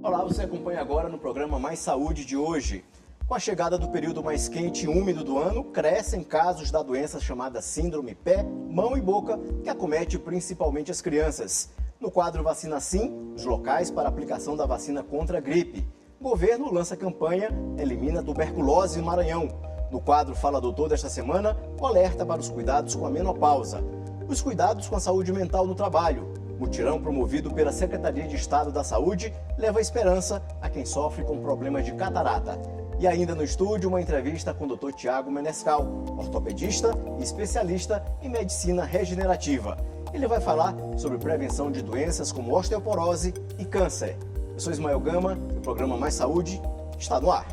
Olá, você acompanha agora no programa Mais Saúde de hoje. Com a chegada do período mais quente e úmido do ano, crescem casos da doença chamada síndrome pé, mão e boca, que acomete principalmente as crianças. No quadro Vacina Sim, os locais para aplicação da vacina contra a gripe. O governo lança a campanha Elimina Tuberculose no Maranhão. No quadro Fala Doutor desta semana, o alerta para os cuidados com a menopausa. Os cuidados com a saúde mental no trabalho. Mutirão promovido pela Secretaria de Estado da Saúde leva esperança a quem sofre com problemas de catarata. E ainda no estúdio, uma entrevista com o Dr. Tiago Menescal, ortopedista e especialista em medicina regenerativa. Ele vai falar sobre prevenção de doenças como osteoporose e câncer. Eu sou Ismael Gama e o programa Mais Saúde está no ar.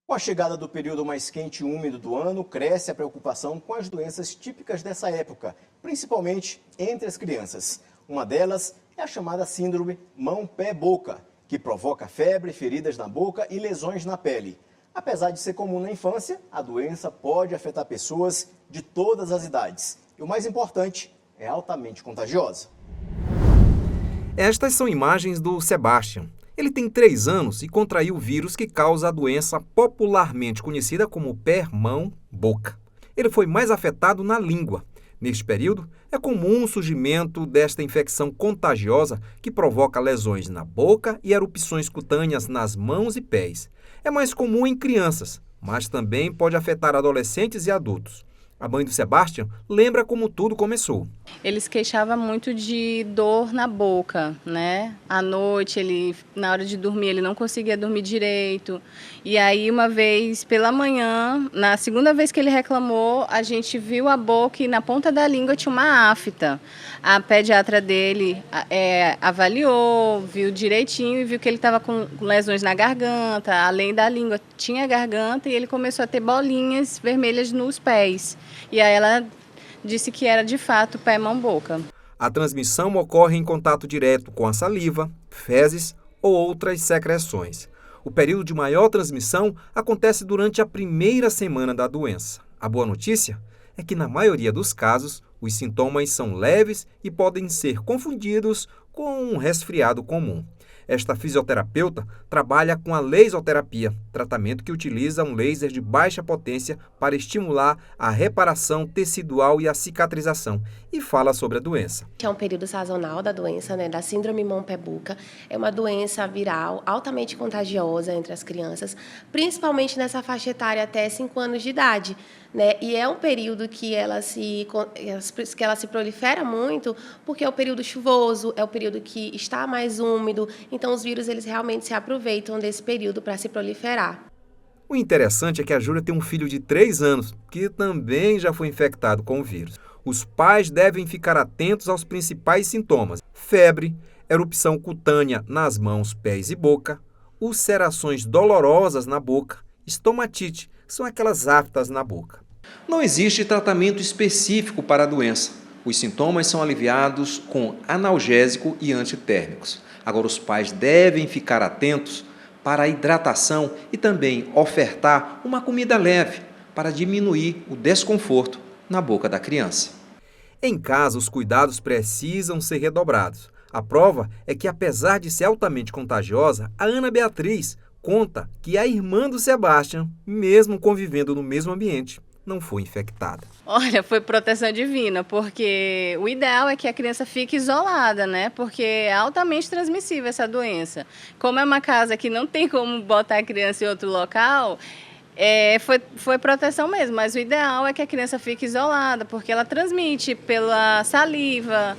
Com a chegada do período mais quente e úmido do ano, cresce a preocupação com as doenças típicas dessa época, principalmente entre as crianças. Uma delas é a chamada síndrome mão-pé-boca, que provoca febre, feridas na boca e lesões na pele. Apesar de ser comum na infância, a doença pode afetar pessoas de todas as idades. E o mais importante, é altamente contagiosa. Estas são imagens do Sebastian. Ele tem 3 anos e contraiu o vírus que causa a doença popularmente conhecida como pé-mão-boca. Ele foi mais afetado na língua. Neste período, é comum o surgimento desta infecção contagiosa que provoca lesões na boca e erupções cutâneas nas mãos e pés. É mais comum em crianças, mas também pode afetar adolescentes e adultos. A mãe do Sebastian lembra como tudo começou. Ele se queixava muito de dor na boca, né? À noite, na hora de dormir, ele não conseguia dormir direito. E aí, uma vez pela manhã, na segunda vez que ele reclamou, a gente viu a boca e na ponta da língua tinha uma afta. A pediatra dele avaliou, viu direitinho e viu que ele estava com lesões na garganta. Além da língua, tinha garganta e ele começou a ter bolinhas vermelhas nos pés. E aí ela disse que era de fato pé, mão, boca. A transmissão ocorre em contato direto com a saliva, fezes ou outras secreções. O período de maior transmissão acontece durante a primeira semana da doença. A boa notícia é que, na maioria dos casos, os sintomas são leves e podem ser confundidos com um resfriado comum. Esta fisioterapeuta trabalha com a laserterapia, tratamento que utiliza um laser de baixa potência para estimular a reparação tecidual e a cicatrização, e fala sobre a doença. É um período sazonal da doença, da síndrome mão-pé-boca. É uma doença viral altamente contagiosa entre as crianças, principalmente nessa faixa etária até 5 anos de idade. E é um período que ela se prolifera muito, porque é o período chuvoso, é o período que está mais úmido. Então, os vírus eles realmente se aproveitam desse período para se proliferar. O interessante é que a Júlia tem um filho de 3 anos, que também já foi infectado com o vírus. Os pais devem ficar atentos aos principais sintomas: febre, erupção cutânea nas mãos, pés e boca, ulcerações dolorosas na boca, estomatite, que são aquelas aftas na boca. Não existe tratamento específico para a doença. Os sintomas são aliviados com analgésico e antitérmicos. Agora, os pais devem ficar atentos para a hidratação e também ofertar uma comida leve para diminuir o desconforto na boca da criança. Em casa, os cuidados precisam ser redobrados. A prova é que, apesar de ser altamente contagiosa, a Ana Beatriz conta que a irmã do Sebastian, mesmo convivendo no mesmo ambiente, não foi infectada. Olha, foi proteção divina, porque o ideal é que a criança fique isolada, porque é altamente transmissível essa doença. Como é uma casa que não tem como botar a criança em outro local, foi proteção mesmo, mas o ideal é que a criança fique isolada, porque ela transmite pela saliva,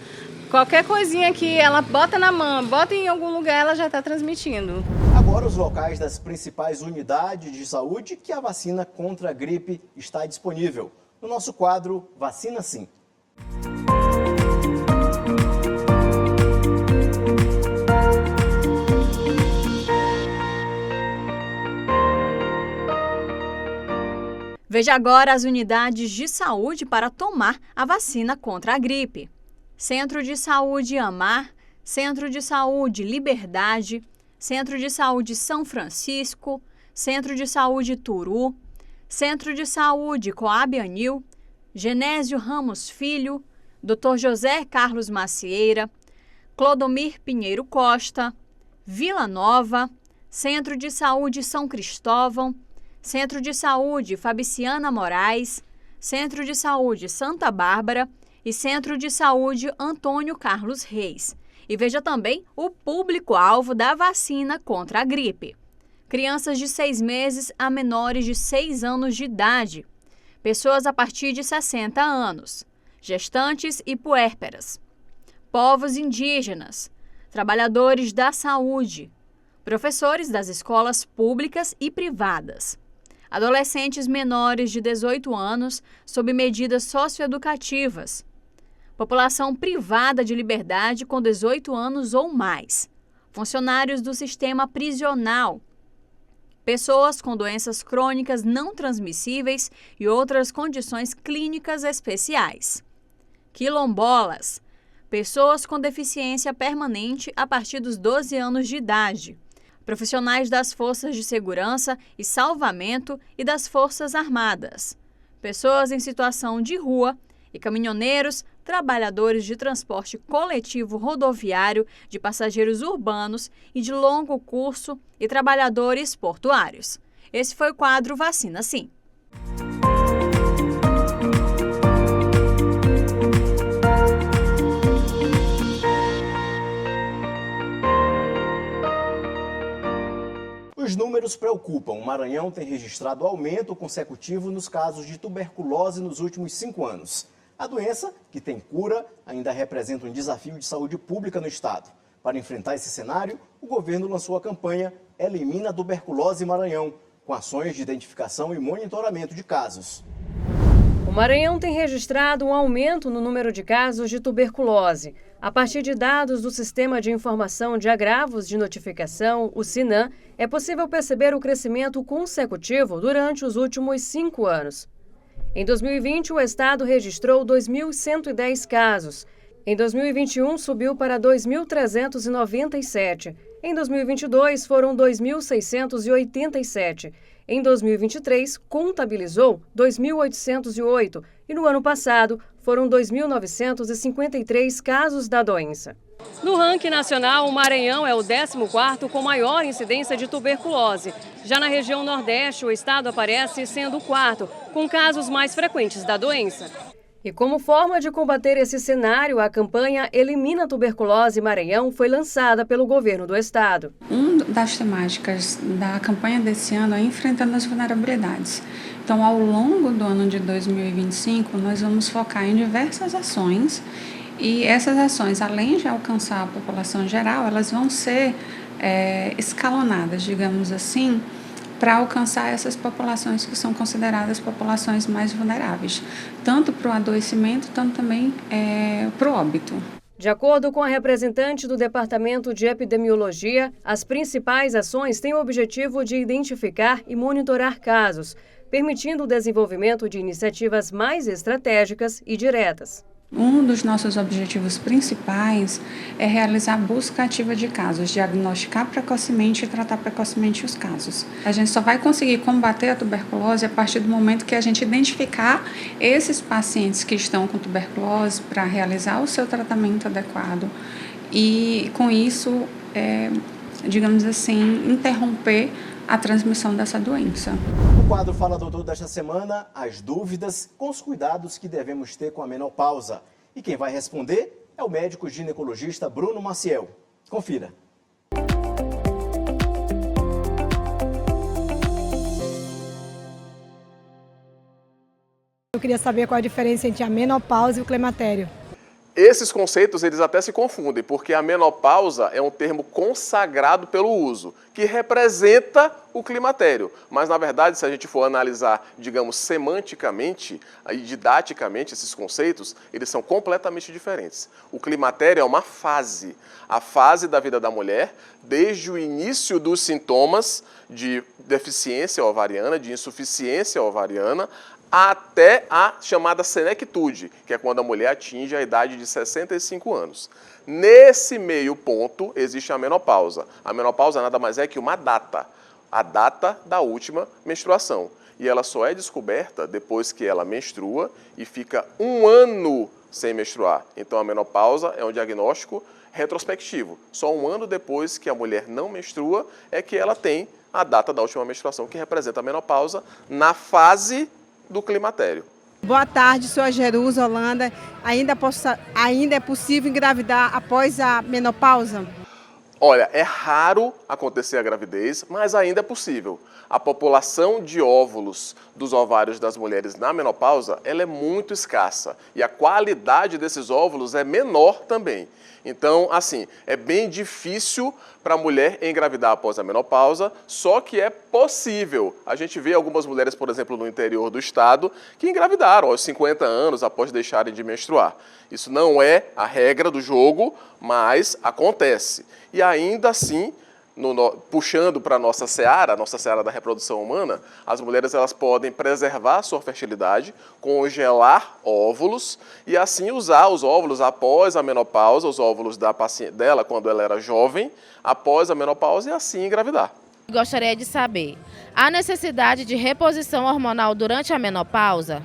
qualquer coisinha que ela bota na mão, bota em algum lugar, ela já está transmitindo. Agora os locais das principais unidades de saúde que a vacina contra a gripe está disponível. No nosso quadro Vacina Sim. Veja agora as unidades de saúde para tomar a vacina contra a gripe. Centro de Saúde Amar, Centro de Saúde Liberdade, Centro de Saúde São Francisco, Centro de Saúde Turu, Centro de Saúde Coab Anil, Genésio Ramos Filho, Dr. José Carlos Macieira, Clodomir Pinheiro Costa, Vila Nova, Centro de Saúde São Cristóvão, Centro de Saúde Fabriciana Moraes, Centro de Saúde Santa Bárbara e Centro de Saúde Antônio Carlos Reis. E veja também o público-alvo da vacina contra a gripe. Crianças de 6 meses a menores de 6 anos de idade, pessoas a partir de 60 anos, gestantes e puérperas, povos indígenas, trabalhadores da saúde, professores das escolas públicas e privadas, adolescentes menores de 18 anos sob medidas socioeducativas, população privada de liberdade com 18 anos ou mais, funcionários do sistema prisional, pessoas com doenças crônicas não transmissíveis e outras condições clínicas especiais, quilombolas, pessoas com deficiência permanente a partir dos 12 anos de idade, profissionais das forças de segurança e salvamento e das Forças Armadas, pessoas em situação de rua e caminhoneiros, trabalhadores de transporte coletivo rodoviário, de passageiros urbanos e de longo curso e trabalhadores portuários. Esse foi o quadro Vacina Sim. Os números preocupam. O Maranhão tem registrado aumento consecutivo nos casos de tuberculose nos últimos 5 anos. A doença, que tem cura, ainda representa um desafio de saúde pública no estado. Para enfrentar esse cenário, o governo lançou a campanha Elimina a Tuberculose Maranhão, com ações de identificação e monitoramento de casos. O Maranhão tem registrado um aumento no número de casos de tuberculose. A partir de dados do Sistema de Informação de Agravos de Notificação, o SINAM, é possível perceber o crescimento consecutivo durante os últimos 5 anos. Em 2020, o estado registrou 2.110 casos. Em 2021, subiu para 2.397. Em 2022, foram 2.687. Em 2023, contabilizou 2.808. E no ano passado, foram 2.953 casos da doença. No ranking nacional, o Maranhão é o 14º com maior incidência de tuberculose. Já na região Nordeste, o estado aparece sendo o 4º, com casos mais frequentes da doença. E como forma de combater esse cenário, a campanha Elimina a Tuberculose Maranhão foi lançada pelo governo do estado. Uma das temáticas da campanha desse ano é enfrentando as vulnerabilidades. Então, ao longo do ano de 2025, nós vamos focar em diversas ações. E essas ações, além de alcançar a população geral, elas vão ser escalonadas, digamos assim, para alcançar essas populações que são consideradas populações mais vulneráveis, tanto para o adoecimento, tanto também para o óbito. De acordo com a representante do Departamento de Epidemiologia, as principais ações têm o objetivo de identificar e monitorar casos, permitindo o desenvolvimento de iniciativas mais estratégicas e diretas. Um dos nossos objetivos principais é realizar a busca ativa de casos, diagnosticar precocemente e tratar precocemente os casos. A gente só vai conseguir combater a tuberculose a partir do momento que a gente identificar esses pacientes que estão com tuberculose para realizar o seu tratamento adequado e, com isso, digamos assim, interromper a transmissão dessa doença. No quadro Fala Doutor desta semana, as dúvidas com os cuidados que devemos ter com a menopausa. E quem vai responder é o médico ginecologista Bruno Maciel. Confira. Eu queria saber qual a diferença entre a menopausa e o climatério. Esses conceitos, eles até se confundem, porque a menopausa é um termo consagrado pelo uso, que representa o climatério. Mas, na verdade, se a gente for analisar, digamos, semanticamente e didaticamente esses conceitos, eles são completamente diferentes. O climatério é uma fase, a fase da vida da mulher, desde o início dos sintomas de deficiência ovariana, de insuficiência ovariana, até a chamada senectude, que é quando a mulher atinge a idade de 65 anos. Nesse meio ponto existe a menopausa. A menopausa nada mais é que uma data, a data da última menstruação. E ela só é descoberta depois que ela menstrua e fica 1 ano sem menstruar. Então a menopausa é um diagnóstico retrospectivo. Só 1 ano depois que a mulher não menstrua é que ela tem a data da última menstruação, que representa a menopausa na fase do climatério. Boa tarde, sou a Jerusa Holanda. Ainda é possível engravidar após a menopausa? Olha, é raro acontecer a gravidez, mas ainda é possível. A população de óvulos dos ovários das mulheres na menopausa, ela é muito escassa e a qualidade desses óvulos é menor também. Então, assim, é bem difícil para a mulher engravidar após a menopausa, só que é possível. A gente vê algumas mulheres, por exemplo, no interior do estado, que engravidaram aos 50 anos após deixarem de menstruar. Isso não é a regra do jogo, mas acontece. E ainda assim, puxando para a nossa seara da reprodução humana, as mulheres elas podem preservar sua fertilidade, congelar óvulos e assim usar os óvulos após a menopausa, os óvulos da paciente dela quando ela era jovem, após a menopausa e assim engravidar. Gostaria de saber, há necessidade de reposição hormonal durante a menopausa?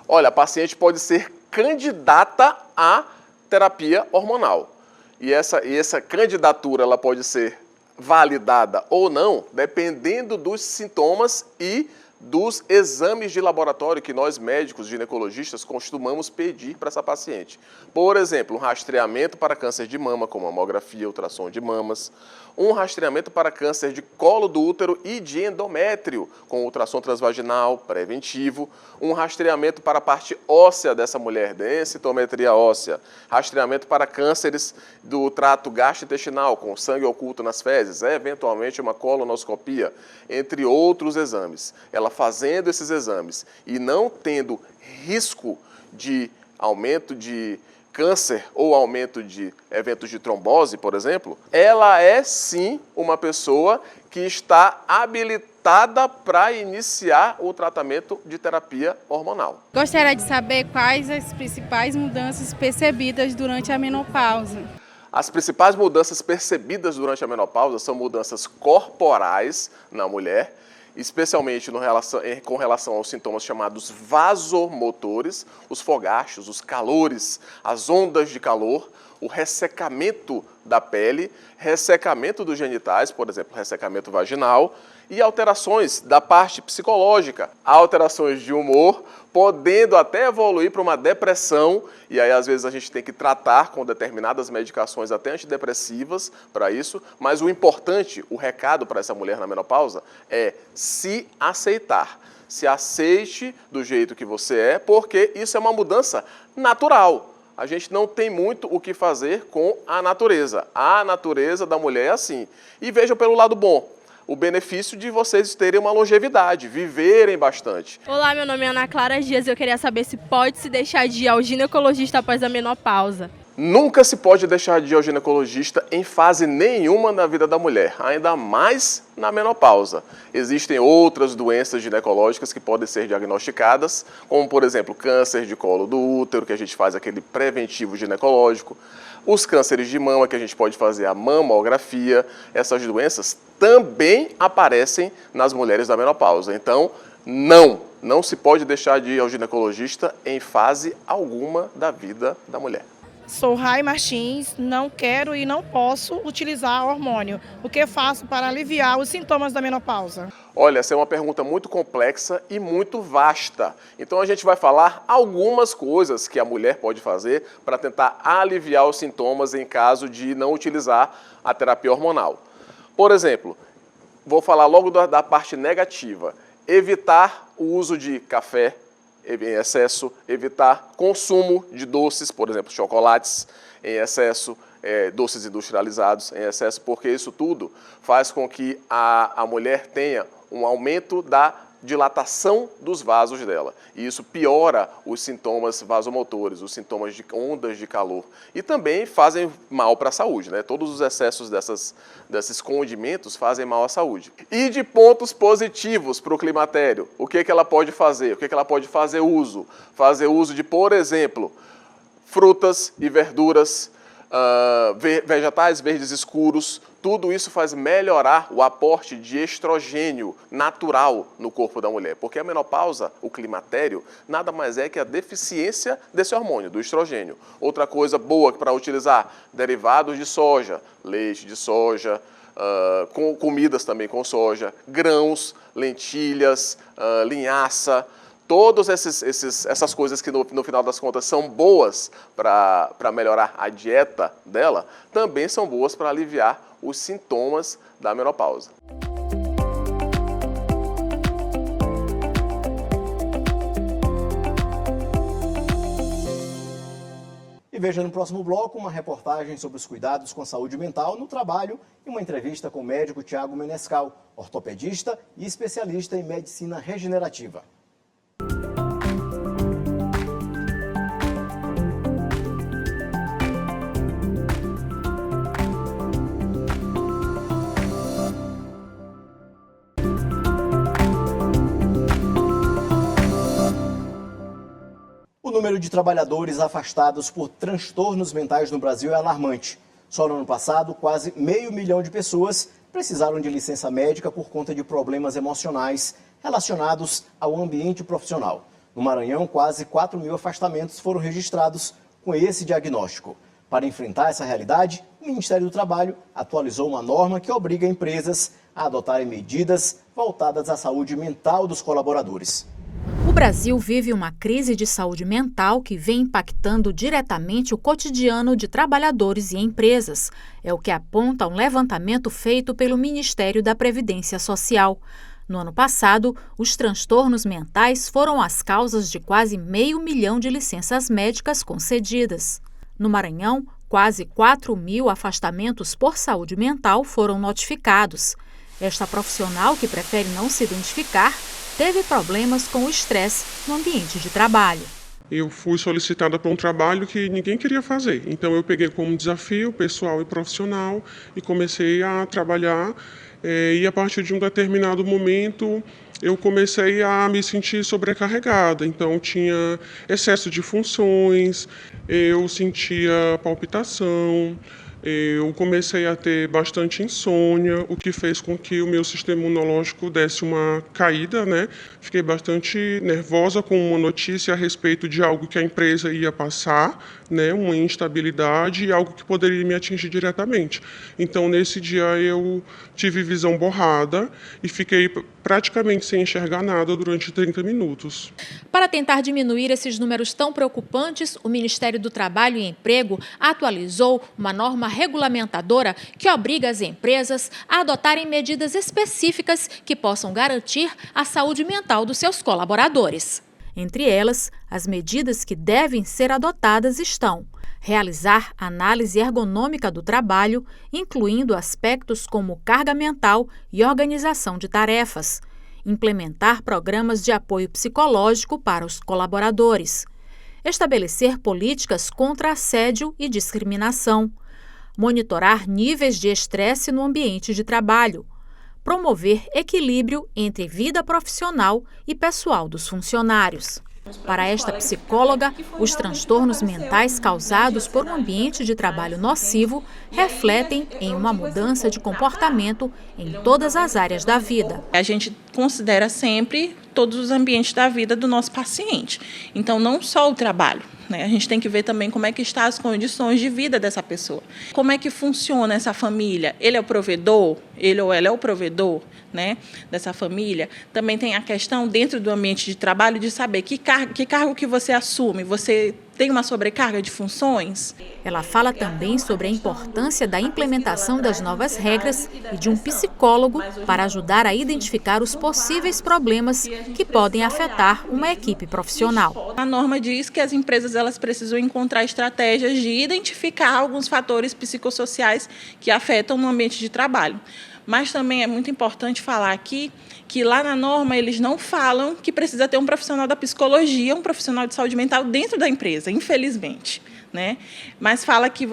Olha, a paciente pode ser candidata à terapia hormonal. E essa candidatura ela pode ser validada ou não, dependendo dos sintomas e dos exames de laboratório que nós médicos ginecologistas costumamos pedir para essa paciente. Por exemplo, um rastreamento para câncer de mama, como mamografia, ultrassom de mamas, um rastreamento para câncer de colo do útero e de endométrio, com ultrassom transvaginal preventivo, um rastreamento para a parte óssea dessa mulher, densitometria óssea, rastreamento para cânceres do trato gastrointestinal, com sangue oculto nas fezes, eventualmente uma colonoscopia, entre outros exames. Ela fazendo esses exames e não tendo risco de aumento de câncer ou aumento de eventos de trombose, por exemplo, ela é sim uma pessoa que está habilitada para iniciar o tratamento de terapia hormonal. Gostaria de saber quais as principais mudanças percebidas durante a menopausa. As principais mudanças percebidas durante a menopausa são mudanças corporais na mulher, especialmente com relação aos sintomas chamados vasomotores, os fogachos, os calores, as ondas de calor, o ressecamento da pele, ressecamento dos genitais, por exemplo, ressecamento vaginal, e alterações da parte psicológica, alterações de humor, podendo até evoluir para uma depressão, e aí às vezes a gente tem que tratar com determinadas medicações até antidepressivas para isso, mas o importante, o recado para essa mulher na menopausa é se aceitar. Se aceite do jeito que você é, porque isso é uma mudança natural. A gente não tem muito o que fazer com a natureza. A natureza da mulher é assim. E vejam pelo lado bom, o benefício de vocês terem uma longevidade, viverem bastante. Olá, meu nome é Ana Clara Dias e eu queria saber se pode se deixar de ir ao ginecologista após a menopausa. Nunca se pode deixar de ir ao ginecologista em fase nenhuma na vida da mulher, ainda mais na menopausa. Existem outras doenças ginecológicas que podem ser diagnosticadas, como por exemplo câncer de colo do útero, que a gente faz aquele preventivo ginecológico, os cânceres de mama, que a gente pode fazer a mamografia. Essas doenças também aparecem nas mulheres da menopausa. Então, não se pode deixar de ir ao ginecologista em fase alguma da vida da mulher. Sou Rai Martins, não quero e não posso utilizar hormônio. O que faço para aliviar os sintomas da menopausa? Olha, essa é uma pergunta muito complexa e muito vasta. Então a gente vai falar algumas coisas que a mulher pode fazer para tentar aliviar os sintomas em caso de não utilizar a terapia hormonal. Por exemplo, vou falar logo da parte negativa. Evitar o uso de café em excesso, evitar consumo de doces, por exemplo, chocolates em excesso, doces industrializados em excesso, porque isso tudo faz com que a mulher tenha um aumento da dilatação dos vasos dela. E isso piora os sintomas vasomotores, os sintomas de ondas de calor. E também fazem mal para a saúde, né? Todos os excessos desses condimentos fazem mal à saúde. E de pontos positivos para o climatério, o que ela pode fazer? O que ela pode fazer uso? Fazer uso de, por exemplo, frutas e verduras, vegetais verdes escuros. Tudo isso faz melhorar o aporte de estrogênio natural no corpo da mulher, porque a menopausa, o climatério, nada mais é que a deficiência desse hormônio, do estrogênio. Outra coisa boa para utilizar, derivados de soja, leite de soja, com comidas também com soja, grãos, lentilhas, linhaça. Todas essas coisas que no final das contas são boas para melhorar a dieta dela, também são boas para aliviar os sintomas da menopausa. E veja no próximo bloco uma reportagem sobre os cuidados com a saúde mental no trabalho e uma entrevista com o médico Tiago Menescal, ortopedista e especialista em medicina regenerativa. O número de trabalhadores afastados por transtornos mentais no Brasil é alarmante. Só no ano passado, quase 500 mil de pessoas precisaram de licença médica por conta de problemas emocionais relacionados ao ambiente profissional. No Maranhão, quase 4.000 afastamentos foram registrados com esse diagnóstico. Para enfrentar essa realidade, o Ministério do Trabalho atualizou uma norma que obriga empresas a adotarem medidas voltadas à saúde mental dos colaboradores. O Brasil vive uma crise de saúde mental que vem impactando diretamente o cotidiano de trabalhadores e empresas. É o que aponta um levantamento feito pelo Ministério da Previdência Social. No ano passado, os transtornos mentais foram as causas de quase 500 mil de licenças médicas concedidas. No Maranhão, quase 4.000 afastamentos por saúde mental foram notificados. Esta profissional, que prefere não se identificar, teve problemas com o estresse no ambiente de trabalho. Eu fui solicitada para um trabalho que ninguém queria fazer. Então eu peguei como desafio pessoal e profissional e comecei a trabalhar. E a partir de um determinado momento eu comecei a me sentir sobrecarregada. Então tinha excesso de funções, eu sentia palpitação, eu comecei a ter bastante insônia, o que fez com que o meu sistema imunológico desse uma caída, né? Fiquei bastante nervosa com uma notícia a respeito de algo que a empresa ia passar, né? Uma instabilidade e algo que poderia me atingir diretamente. Então, nesse dia, eu tive visão borrada e fiquei praticamente sem enxergar nada durante 30 minutos. Para tentar diminuir esses números tão preocupantes, o Ministério do Trabalho e Emprego atualizou uma norma regulamentadora que obriga as empresas a adotarem medidas específicas que possam garantir a saúde mental dos seus colaboradores. Entre elas, as medidas que devem ser adotadas estão: realizar análise ergonômica do trabalho, incluindo aspectos como carga mental e organização de tarefas, implementar programas de apoio psicológico para os colaboradores, estabelecer políticas contra assédio e discriminação, monitorar níveis de estresse no ambiente de trabalho, promover equilíbrio entre vida profissional e pessoal dos funcionários. Para esta psicóloga, os transtornos mentais causados por um ambiente de trabalho nocivo refletem em uma mudança de comportamento em todas as áreas da vida. A gente considera sempre todos os ambientes da vida do nosso paciente. Então, não só o trabalho, né? A gente tem que ver também como é que estão as condições de vida dessa pessoa. Como é que funciona essa família? Ele é o provedor? Ele ou ela é o provedor, né, dessa família? Também tem a questão dentro do ambiente de trabalho de saber que cargo que você assume. Você tem uma sobrecarga de funções? Ela fala também sobre a importância da implementação das novas regras e de um psicólogo para ajudar a identificar os possíveis problemas que podem afetar uma equipe profissional. A norma diz que as empresas elas precisam encontrar estratégias de identificar alguns fatores psicossociais que afetam no ambiente de trabalho. Mas também é muito importante falar aqui que lá na norma eles não falam que precisa ter um profissional da psicologia, um profissional de saúde mental dentro da empresa, infelizmente, né? Mas fala que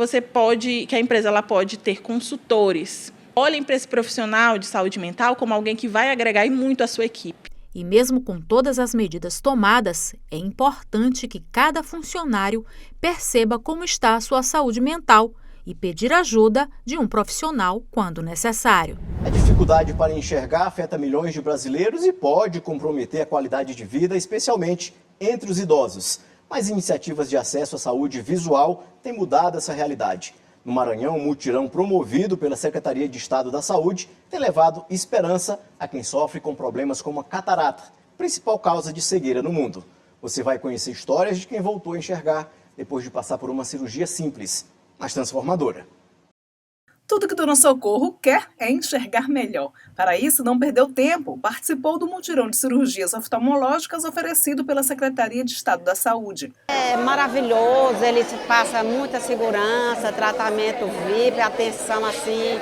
que a empresa ela pode ter consultores. Olhem para esse profissional de saúde mental como alguém que vai agregar muito à sua equipe. E mesmo com todas as medidas tomadas, é importante que cada funcionário perceba como está a sua saúde mental e pedir ajuda de um profissional quando necessário. A dificuldade para enxergar afeta milhões de brasileiros e pode comprometer a qualidade de vida, especialmente entre os idosos. Mas iniciativas de acesso à saúde visual têm mudado essa realidade. No Maranhão, um mutirão promovido pela Secretaria de Estado da Saúde tem levado esperança a quem sofre com problemas como a catarata, principal causa de cegueira no mundo. Você vai conhecer histórias de quem voltou a enxergar depois de passar por uma cirurgia simples, mas transformadora. Tudo que Dona Socorro quer é enxergar melhor. Para isso, não perdeu tempo. Participou do mutirão de cirurgias oftalmológicas oferecido pela Secretaria de Estado da Saúde. É maravilhoso, ele passa muita segurança, tratamento VIP, atenção assim,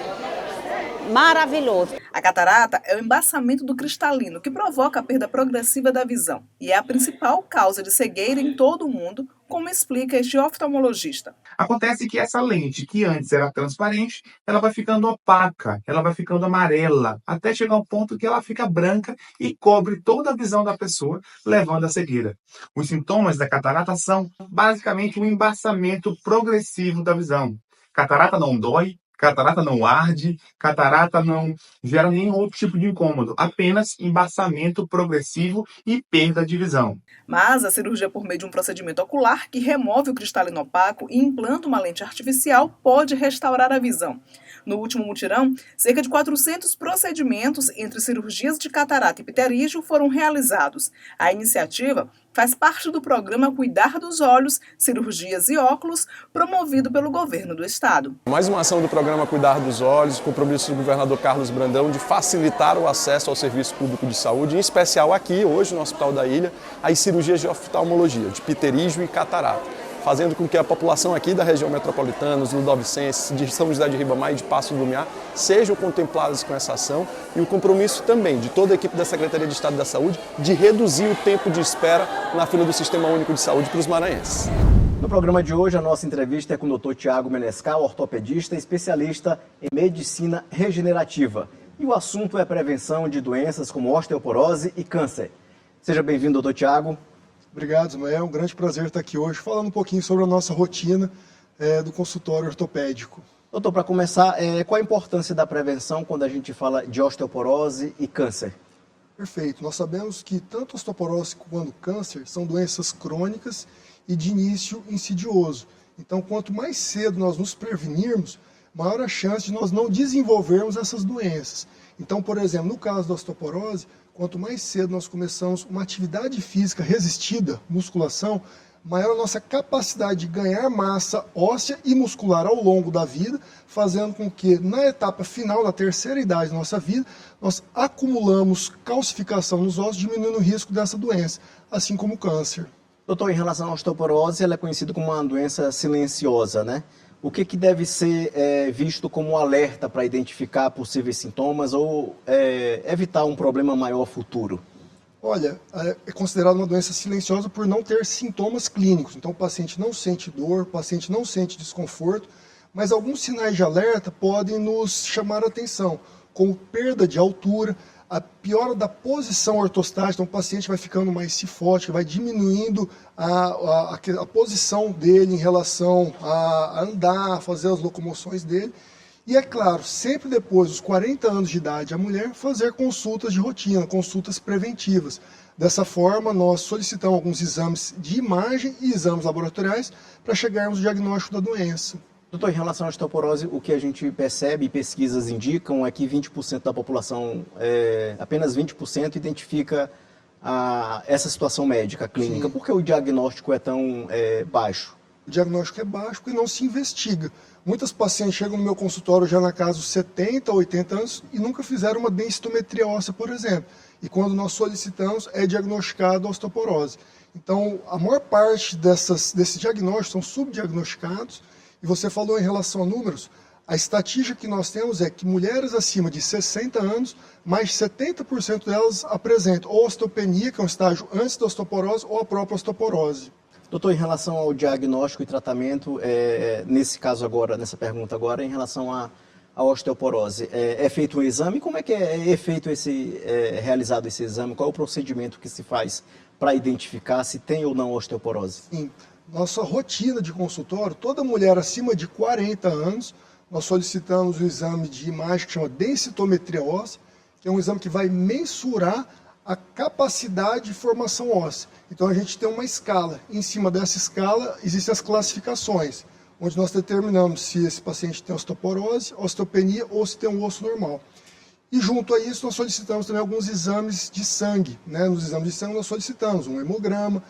maravilhoso. A catarata é o embaçamento do cristalino, que provoca a perda progressiva da visão. E é a principal causa de cegueira em todo o mundo, como explica este oftalmologista. Acontece que essa lente, que antes era transparente, ela vai ficando opaca, ela vai ficando amarela, até chegar ao ponto que ela fica branca e cobre toda a visão da pessoa, levando à cegueira. Os sintomas da catarata são basicamente um embaçamento progressivo da visão. Catarata não dói, catarata não arde, catarata não gera nenhum outro tipo de incômodo, apenas embaçamento progressivo e perda de visão. Mas a cirurgia por meio de um procedimento ocular que remove o cristalino opaco e implanta uma lente artificial pode restaurar a visão. No último mutirão, cerca de 400 procedimentos entre cirurgias de catarata e pterígio foram realizados. A iniciativa faz parte do programa Cuidar dos Olhos, Cirurgias e Óculos, promovido pelo governo do estado. Mais uma ação do programa Cuidar dos Olhos, compromisso do governador Carlos Brandão de facilitar o acesso ao serviço público de saúde, em especial aqui, hoje, no Hospital da Ilha, as cirurgias de oftalmologia, de pterígio e catarata, fazendo com que a população aqui da região metropolitana, os ludovicenses, de São José de Ribamar e de Paço do Lumiar, sejam contemplados com essa ação e o compromisso também de toda a equipe da Secretaria de Estado da Saúde de reduzir o tempo de espera na fila do Sistema Único de Saúde para os maranhenses. No programa de hoje, a nossa entrevista é com o Dr. Tiago Menescal, ortopedista, especialista em medicina regenerativa. E o assunto é prevenção de doenças como osteoporose e câncer. Seja bem-vindo, Dr. Tiago. Obrigado, Ismael. É um grande prazer estar aqui hoje falando um pouquinho sobre a nossa rotina do consultório ortopédico. Doutor, para começar, qual a importância da prevenção quando a gente fala de osteoporose e câncer? Perfeito. Nós sabemos que tanto osteoporose quanto câncer são doenças crônicas e de início insidioso. Então, quanto mais cedo nós nos prevenirmos, maior a chance de nós não desenvolvermos essas doenças. Então, por exemplo, no caso da osteoporose, quanto mais cedo nós começamos uma atividade física resistida, musculação, maior a nossa capacidade de ganhar massa óssea e muscular ao longo da vida, fazendo com que na etapa final, na terceira idade da nossa vida, nós acumulamos calcificação nos ossos, diminuindo o risco dessa doença, assim como o câncer. Doutor, em relação à osteoporose, ela é conhecida como uma doença silenciosa, né? O que deve ser visto como alerta para identificar possíveis sintomas ou evitar um problema maior futuro? Olha, é considerada uma doença silenciosa por não ter sintomas clínicos. Então o paciente não sente dor, o paciente não sente desconforto, mas alguns sinais de alerta podem nos chamar a atenção, como perda de altura, a piora da posição ortostática, então o paciente vai ficando mais cifótico, vai diminuindo a posição dele em relação a andar, a fazer as locomoções dele. E é claro, sempre depois dos 40 anos de idade, a mulher fazer consultas de rotina, consultas preventivas. Dessa forma, nós solicitamos alguns exames de imagem e exames laboratoriais para chegarmos ao diagnóstico da doença. Doutor, em relação à osteoporose, o que a gente percebe e pesquisas indicam é que 20% da população, apenas 20% identifica essa situação médica clínica. Sim. Por que o diagnóstico é tão baixo? O diagnóstico é baixo porque não se investiga. Muitas pacientes chegam no meu consultório já na casa dos 70, 80 anos e nunca fizeram uma densitometria óssea, por exemplo. E quando nós solicitamos, é diagnosticado a osteoporose. Então, a maior parte desses diagnósticos são subdiagnosticados. E você falou em relação a números, A estatística que nós temos é que mulheres acima de 60 anos, mais de 70% delas apresentam ou osteopenia, que é um estágio antes da osteoporose, ou a própria osteoporose. Doutor, em relação ao diagnóstico e tratamento, nesse caso agora, nessa pergunta agora, em relação à osteoporose, é feito um exame? Como é que é feito realizado esse exame? Qual é o procedimento que se faz para identificar se tem ou não osteoporose? Sim, nossa rotina de consultório, toda mulher acima de 40 anos, nós solicitamos o exame de imagem que chama densitometria óssea, que é um exame que vai mensurar a capacidade de formação óssea. Então a gente tem uma escala. Em cima dessa escala existem as classificações, onde nós determinamos se esse paciente tem osteoporose, osteopenia ou se tem um osso normal. E junto a isso nós solicitamos também alguns exames de sangue. Nos exames de sangue nós solicitamos um hemograma,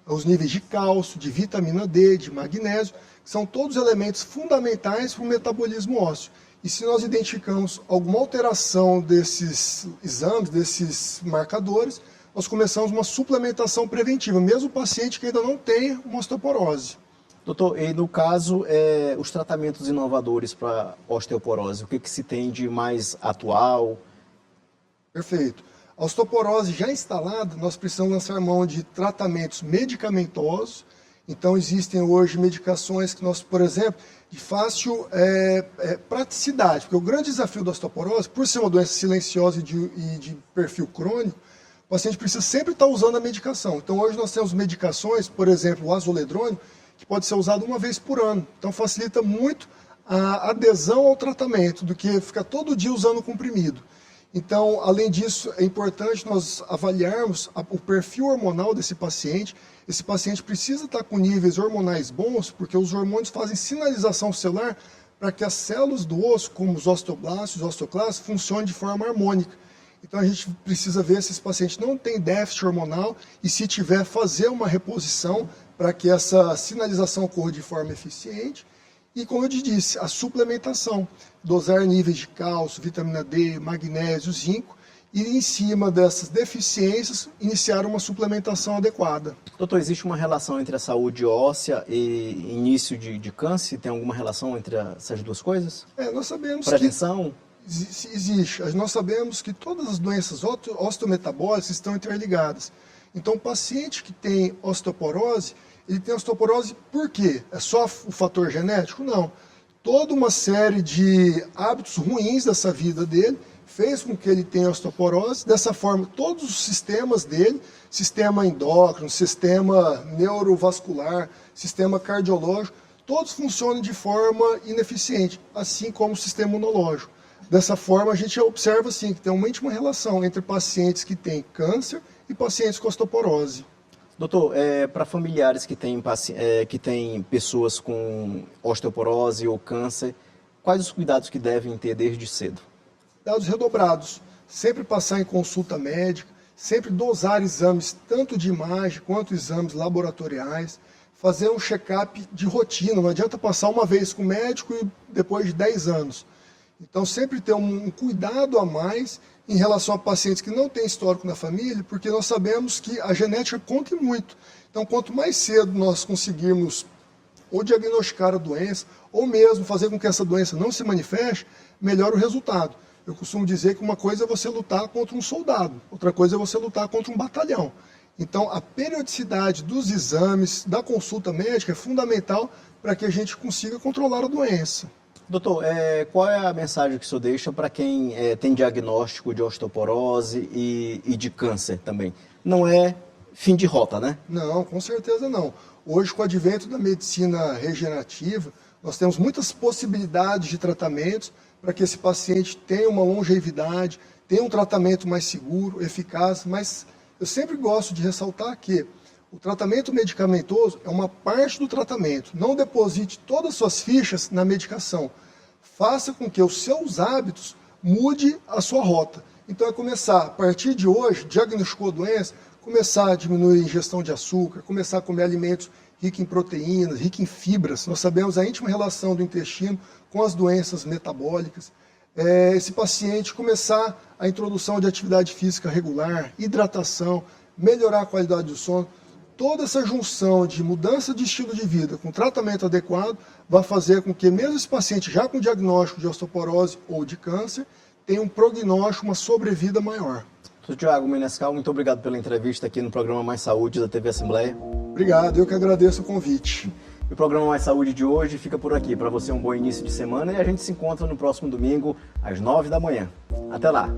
os níveis de cálcio, de vitamina D, de magnésio, que são todos elementos fundamentais para o metabolismo ósseo. E se nós identificamos alguma alteração desses exames, desses marcadores, nós começamos uma suplementação preventiva, mesmo o paciente que ainda não tem uma osteoporose. Doutor, e no caso, os tratamentos inovadores para osteoporose, o que se tem de mais atual? Perfeito. A osteoporose já instalada, nós precisamos lançar mão de tratamentos medicamentosos. Então existem hoje medicações que nós, por exemplo, de fácil praticidade, porque o grande desafio da osteoporose, por ser uma doença silenciosa e de perfil crônico, o paciente precisa sempre estar usando a medicação. Então hoje nós temos medicações, por exemplo, o azoledrônio, que pode ser usado uma vez por ano. Então facilita muito a adesão ao tratamento, do que ficar todo dia usando o comprimido. Então, além disso, é importante nós avaliarmos o perfil hormonal desse paciente. Esse paciente precisa estar com níveis hormonais bons, porque os hormônios fazem sinalização celular para que as células do osso, como os osteoblastos, os osteoclastos, funcionem de forma harmônica. Então a gente precisa ver se esse paciente não tem déficit hormonal e, se tiver, fazer uma reposição para que essa sinalização ocorra de forma eficiente. E, como eu te disse, a suplementação, dosar níveis de cálcio, vitamina D, magnésio, zinco, e em cima dessas deficiências, iniciar uma suplementação adequada. Doutor, existe uma relação entre a saúde óssea e início de câncer? Tem alguma relação entre essas duas coisas? Nós sabemos prevenção? Que existe. Nós sabemos que todas as doenças osteometabólicas estão interligadas. Então, o paciente que tem osteoporose, ele tem osteoporose por quê? É só o fator genético? Não. Toda uma série de hábitos ruins dessa vida dele fez com que ele tenha osteoporose. Dessa forma, todos os sistemas dele, sistema endócrino, sistema neurovascular, sistema cardiológico, todos funcionam de forma ineficiente, assim como o sistema imunológico. Dessa forma, a gente observa assim, que tem uma íntima relação entre pacientes que têm câncer e pacientes com osteoporose. Doutor, para familiares que têm pessoas com osteoporose ou câncer, quais os cuidados que devem ter desde cedo? Cuidados redobrados, sempre passar em consulta médica, sempre dosar exames tanto de imagem quanto exames laboratoriais, fazer um check-up de rotina, não adianta passar uma vez com o médico e depois de 10 anos. Então sempre ter um cuidado a mais em relação a pacientes que não têm histórico na família, porque nós sabemos que a genética conta muito. Então, quanto mais cedo nós conseguirmos ou diagnosticar a doença, ou mesmo fazer com que essa doença não se manifeste, melhor o resultado. Eu costumo dizer que uma coisa é você lutar contra um soldado, outra coisa é você lutar contra um batalhão. Então, a periodicidade dos exames, da consulta médica é fundamental para que a gente consiga controlar a doença. Doutor, qual é a mensagem que o senhor deixa para quem tem diagnóstico de osteoporose e de câncer também? Não é fim de rota, né? Não, com certeza não. Hoje, com o advento da medicina regenerativa, nós temos muitas possibilidades de tratamentos para que esse paciente tenha uma longevidade, tenha um tratamento mais seguro, eficaz, mas eu sempre gosto de ressaltar que o tratamento medicamentoso é uma parte do tratamento. Não deposite todas as suas fichas na medicação. Faça com que os seus hábitos mude a sua rota. Então é começar, a partir de hoje, diagnosticou a doença, começar a diminuir a ingestão de açúcar, começar a comer alimentos ricos em proteínas, ricos em fibras. Nós sabemos a íntima relação do intestino com as doenças metabólicas. Esse paciente começar a introdução de atividade física regular, hidratação, melhorar a qualidade do sono. toda essa junção de mudança de estilo de vida com tratamento adequado vai fazer com que mesmo esse paciente já com diagnóstico de osteoporose ou de câncer tenha um prognóstico, uma sobrevida maior. Sr. Tiago Menescal, muito obrigado pela entrevista aqui no programa Mais Saúde da TV Assembleia. Obrigado, eu que agradeço o convite. O programa Mais Saúde de hoje fica por aqui. Para você um bom início de semana e a gente se encontra no próximo domingo às 9 da manhã. Até lá!